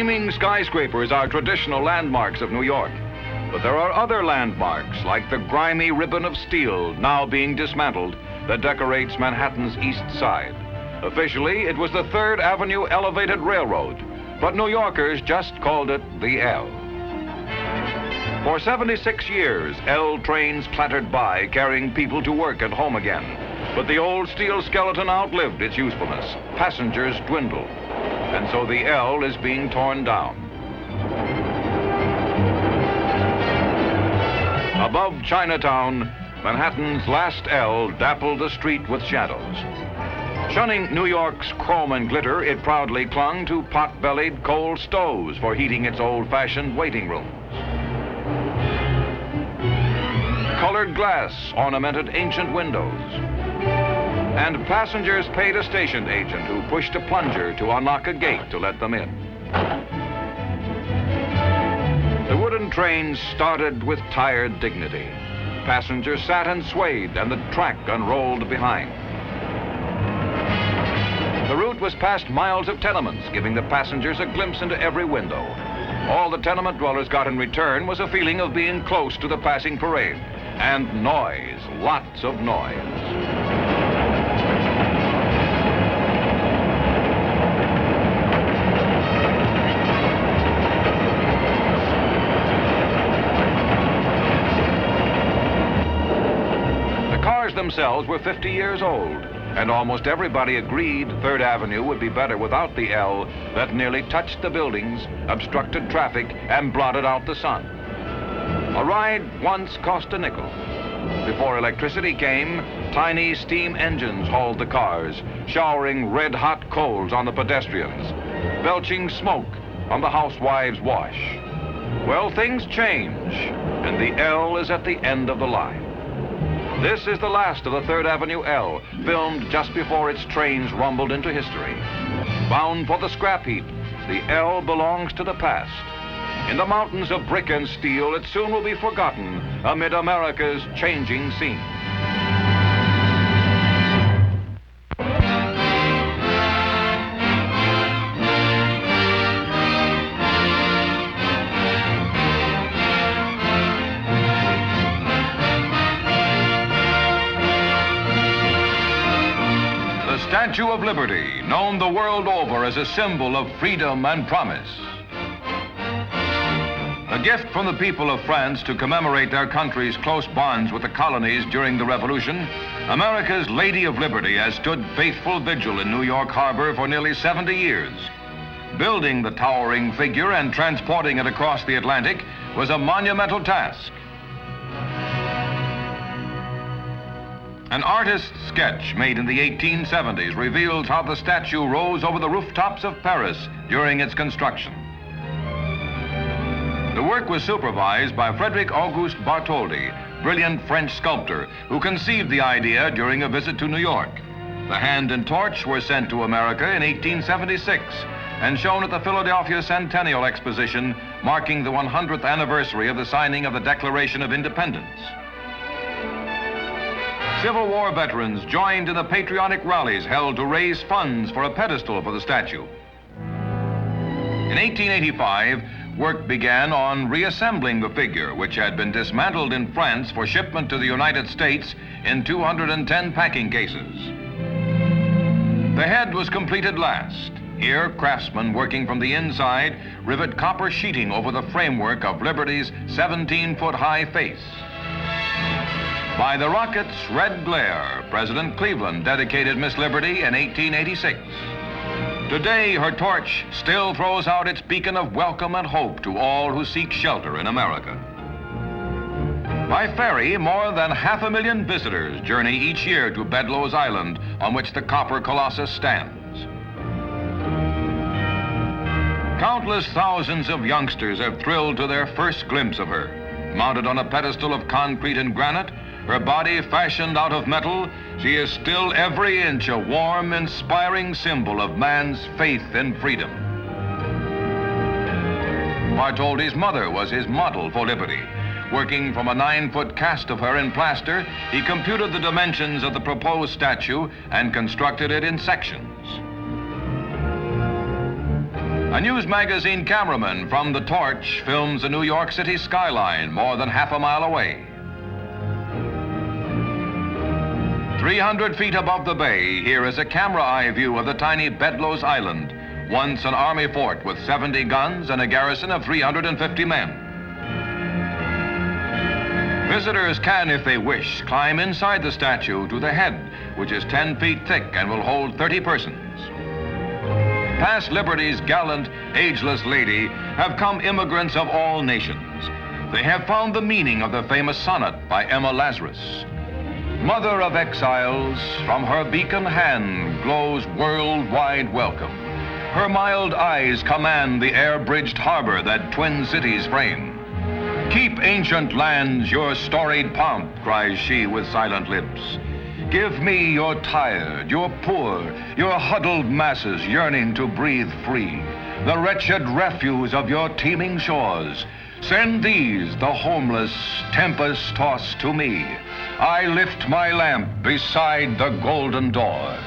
gleaming skyscrapers are traditional landmarks of New York. But there are other landmarks, like the grimy ribbon of steel now being dismantled that decorates Manhattan's East Side. Officially, it was the 3rd Avenue Elevated Railroad, but New Yorkers just called it the L. For 76 years, L trains clattered by, carrying people to work and home again. But the old steel skeleton outlived its usefulness. Passengers dwindled, and so the L is being torn down. Above Chinatown, Manhattan's last L dappled the street with shadows. Shunning New York's chrome and glitter, it proudly clung to pot-bellied coal stoves for heating its old-fashioned waiting rooms. Colored glass ornamented ancient windows. And passengers paid a station agent who pushed a plunger to unlock a gate to let them in. The wooden train started with tired dignity. Passengers sat and swayed, and the track unrolled behind. The route was past miles of tenements, giving the passengers a glimpse into every window. All the tenement dwellers got in return was a feeling of being close to the passing parade. And noise, lots of noise. The cars themselves were 50 years old, and almost everybody agreed 3rd Avenue would be better without the L that nearly touched the buildings, obstructed traffic, and blotted out the sun. A ride once cost a nickel. Before electricity came, tiny steam engines hauled the cars, showering red-hot coals on the pedestrians, belching smoke on the housewives' wash. Well, things change, and the L is at the end of the line. This is the last of the 3rd Avenue L, filmed just before its trains rumbled into history. Bound for the scrap heap, the L belongs to the past. In the mountains of brick and steel, it soon will be forgotten amid America's changing scene. The Statue of Liberty, known the world over as a symbol of freedom and promise. A gift from the people of France to commemorate their country's close bonds with the colonies during the Revolution, America's Lady of Liberty has stood faithful vigil in New York Harbor for nearly 70 years. Building the towering figure and transporting it across the Atlantic was a monumental task. An artist's sketch made in the 1870s reveals how the statue rose over the rooftops of Paris during its construction. The work was supervised by Frederic Auguste Bartholdi, brilliant French sculptor, who conceived the idea during a visit to New York. The hand and torch were sent to America in 1876 and shown at the Philadelphia Centennial Exposition, marking the 100th anniversary of the signing of the Declaration of Independence. Civil War veterans joined in the patriotic rallies held to raise funds for a pedestal for the statue. In 1885, work began on reassembling the figure, which had been dismantled in France for shipment to the United States in 210 packing cases. The head was completed last. Here, craftsmen working from the inside rivet copper sheeting over the framework of Liberty's 17-foot-high face. By the rocket's red glare, President Cleveland dedicated Miss Liberty in 1886. Today, her torch still throws out its beacon of welcome and hope to all who seek shelter in America. By ferry, more than 500,000 visitors journey each year to Bedloe's Island, on which the copper colossus stands. Countless thousands of youngsters have thrilled to their first glimpse of her. Mounted on a pedestal of concrete and granite, her body fashioned out of metal, she is still every inch a warm, inspiring symbol of man's faith in freedom. Bartholdi's mother was his model for liberty. Working from a 9-foot cast of her in plaster, he computed the dimensions of the proposed statue and constructed it in sections. A news magazine cameraman from the Torch films the New York City skyline more than half a mile away. 300 feet above the bay, here is a camera eye view of the tiny Bedloes Island, once an army fort with 70 guns and a garrison of 350 men. Visitors can, if they wish, climb inside the statue to the head, which is 10 feet thick and will hold 30 persons. Past Liberty's gallant, ageless lady have come immigrants of all nations. They have found the meaning of the famous sonnet by Emma Lazarus. Mother of exiles, from her beacon hand glows worldwide welcome. Her mild eyes command the air-bridged harbor that twin cities frame. Keep ancient lands your storied pomp, cries she with silent lips. Give me your tired, your poor, your huddled masses yearning to breathe free, the wretched refuse of your teeming shores. Send these, the homeless, tempest-tossed, to me. I lift my lamp beside the golden door.